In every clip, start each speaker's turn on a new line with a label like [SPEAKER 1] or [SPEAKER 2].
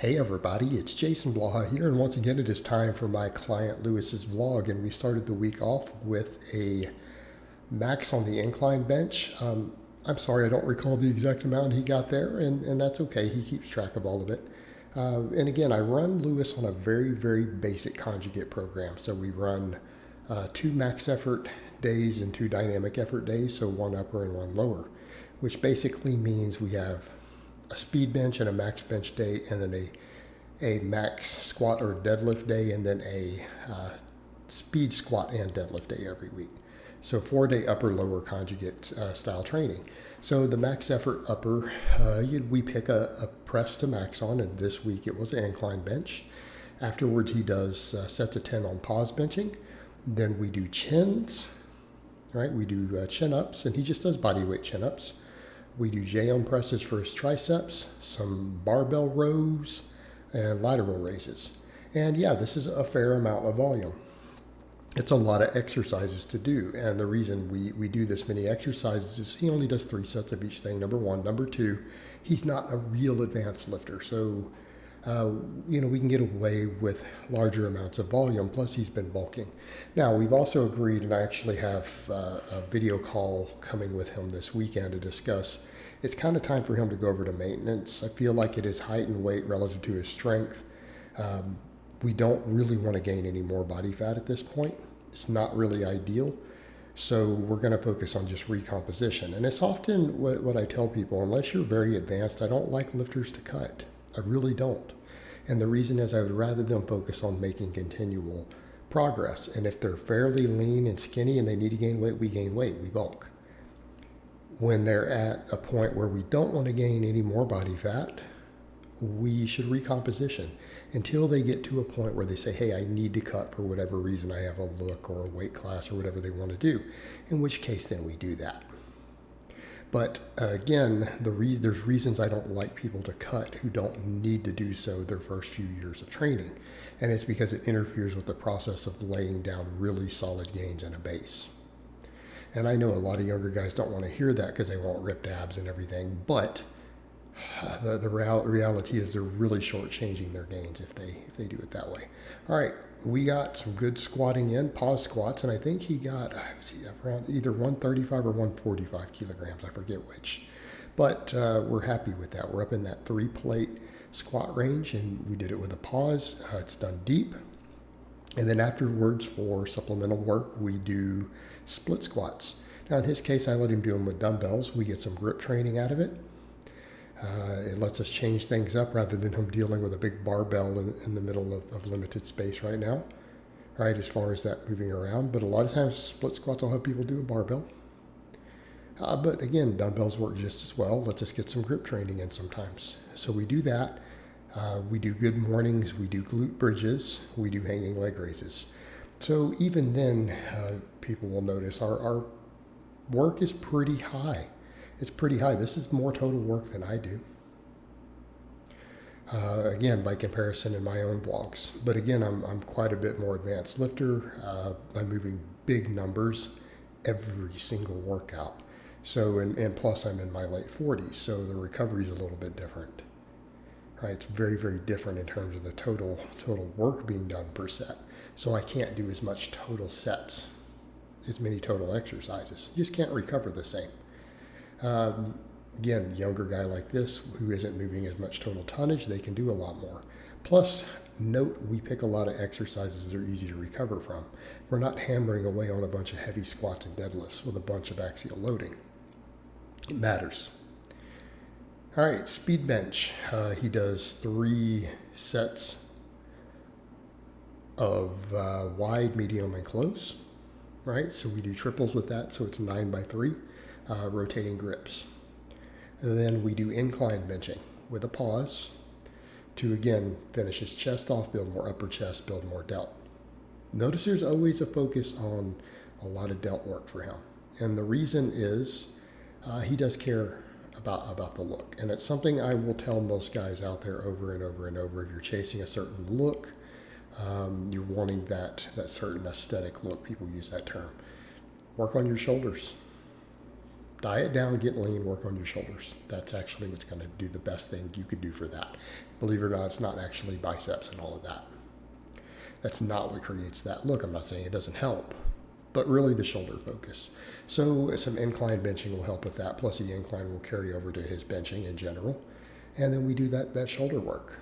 [SPEAKER 1] Hey everybody, it's Jason Blaha here, and once again it is time for my client Lewis's vlog, and we started the week off with a max on the incline bench. I'm sorry, I don't recall the exact amount he got there, and that's okay. He keeps track of all of it. And again, I run Lewis on a very, very basic conjugate program. So we run 2 max effort days and 2 dynamic effort days, so one upper and one lower, which basically means we have a speed bench and a max bench day, and then a max squat or deadlift day, and then a speed squat and deadlift day every week. So 4-day upper lower conjugate style training. So the max effort upper, we pick a press to max on, and this week it was an incline bench. Afterwards he does sets of 10 on pause benching. Then we do chins, right? We do chin ups, and he just does body weight chin ups. We do J-arm presses for his triceps, some barbell rows, and lateral raises. And yeah, this is a fair amount of volume. It's a lot of exercises to do. And the reason we do this many exercises is he only does 3 sets of each thing, number one. Number two, he's not a real advanced lifter. So, we can get away with larger amounts of volume, plus he's been bulking. Now, we've also agreed, and I actually have a video call coming with him this weekend to discuss. It's kind of time for him to go over to maintenance. I feel like at his height and weight relative to his strength, we don't really want to gain any more body fat at this point. It's not really ideal. So we're going to focus on just recomposition. And it's often what I tell people, unless you're very advanced, I don't like lifters to cut. I really don't. And the reason is I would rather them focus on making continual progress. And if they're fairly lean and skinny and they need to gain weight, we bulk. When they're at a point where we don't want to gain any more body fat, we should recomposition until they get to a point where they say, hey, I need to cut for whatever reason. I have a look or a weight class or whatever they want to do, in which case then we do that. But again, there's reasons I don't like people to cut who don't need to do so their first few years of training. And it's because it interferes with the process of laying down really solid gains in a base. And I know a lot of younger guys don't want to hear that because they want ripped abs and everything, but the reality is they're really shortchanging their gains if they do it that way. All right, we got some good squatting in, pause squats, and I think he got around either 135 or 145 kilograms. I forget which, but we're happy with that. We're up in that 3-plate squat range, and we did it with a pause. It's done deep. And then afterwards, for supplemental work, we do split squats. Now, in his case, I let him do them with dumbbells. We get some grip training out of it. It lets us change things up rather than him dealing with a big barbell in the middle of limited space right now, right, as far as that moving around. But a lot of times, split squats, I'll have people do a barbell. But again, dumbbells work just as well. Let's us get some grip training in sometimes. So we do that. We do good mornings, we do glute bridges, we do hanging leg raises. So even then, people will notice our work is pretty high. It's pretty high. This is more total work than I do. Again, by comparison in my own vlogs. But again, I'm quite a bit more advanced lifter. I'm moving big numbers every single workout. So, and plus I'm in my late 40s, so the recovery is a little bit different. Right, it's very, very different in terms of the total work being done per set. So I can't do as much total sets, as many total exercises. You just can't recover the same. Again, younger guy like this who isn't moving as much total tonnage, they can do a lot more. Plus, note we pick a lot of exercises that are easy to recover from. We're not hammering away on a bunch of heavy squats and deadlifts with a bunch of axial loading. It matters. All right, speed bench. He does 3 sets of wide, medium, and close. Right, so we do triples with that, so it's 9x3 rotating grips. And then we do incline benching with a pause to again finish his chest off, build more upper chest, build more delt. Notice there's always a focus on a lot of delt work for him, and the reason is he does care about the look. And it's something I will tell most guys out there over and over and over. If you're chasing a certain look, you're wanting that certain aesthetic look, people use that term. Work on your shoulders. Diet down, get lean, work on your shoulders. That's actually what's going to do the best thing you could do for that. Believe it or not, it's not actually biceps and all of that. That's not what creates that look. I'm not saying it doesn't help, but really the shoulder focus. So some incline benching will help with that, plus the incline will carry over to his benching in general. And then we do that shoulder work.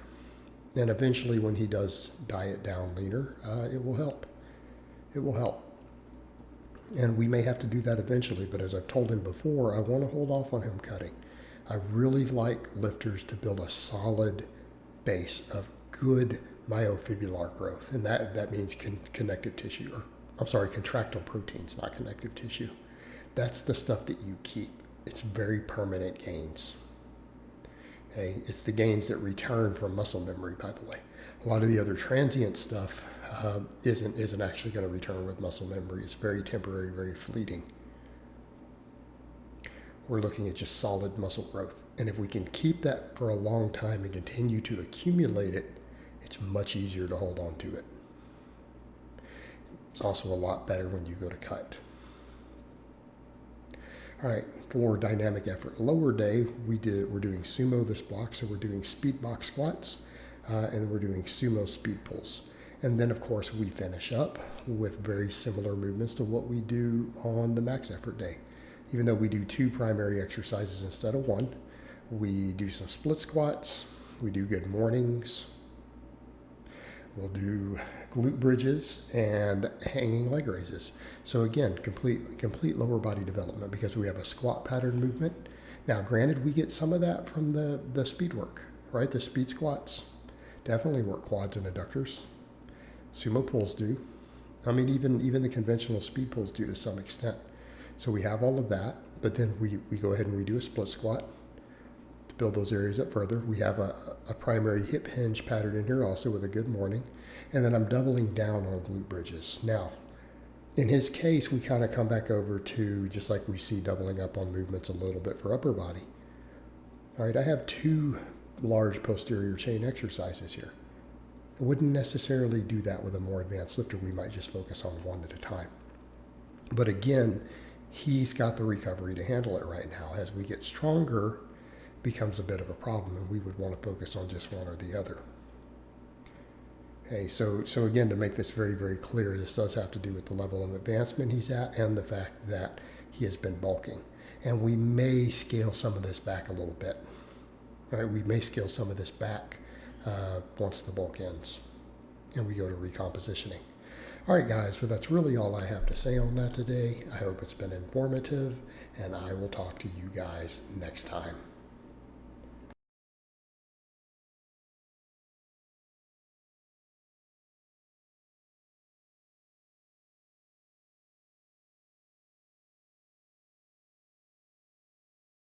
[SPEAKER 1] And eventually when he does diet down leaner, it will help. It will help. And we may have to do that eventually, but as I've told him before, I want to hold off on him cutting. I really like lifters to build a solid base of good myofibrillar growth, and that means connective tissue, or I'm sorry, contractile proteins, not connective tissue. That's the stuff that you keep. It's very permanent gains. Okay, it's the gains that return from muscle memory, by the way. A lot of the other transient stuff isn't actually going to return with muscle memory. It's very temporary, very fleeting. We're looking at just solid muscle growth. And if we can keep that for a long time and continue to accumulate it, it's much easier to hold on to it. It's also a lot better when you go to cut. All right, for dynamic effort, lower day, we're doing sumo this block, so we're doing speed box squats, and we're doing sumo speed pulls. And then, of course, we finish up with very similar movements to what we do on the max effort day. Even though we do 2 primary exercises instead of 1, we do some split squats, we do good mornings, we'll do glute bridges and hanging leg raises. So again, complete lower body development because we have a squat pattern movement. Now, granted, we get some of that from the speed work, right? The speed squats definitely work quads and adductors. Sumo pulls do. I mean, even the conventional speed pulls do to some extent. So we have all of that, but then we go ahead and we do a split squat to build those areas up further. We have a primary hip hinge pattern in here also with a good morning. And then I'm doubling down on glute bridges. Now, in his case, we kind of come back over to just like we see doubling up on movements a little bit for upper body. All right, I have 2 large posterior chain exercises here. I wouldn't necessarily do that with a more advanced lifter. We might just focus on 1 at a time. But again, he's got the recovery to handle it right now. As we get stronger, becomes a bit of a problem, and we would want to focus on just one or the other. Okay, so again, to make this very, very clear, this does have to do with the level of advancement he's at and the fact that he has been bulking. And we may scale some of this back a little bit. Right? We may scale some of this back once the bulk ends and we go to recompositioning. All right, guys, but that's really all I have to say on that today. I hope it's been informative, and I will talk to you guys next time.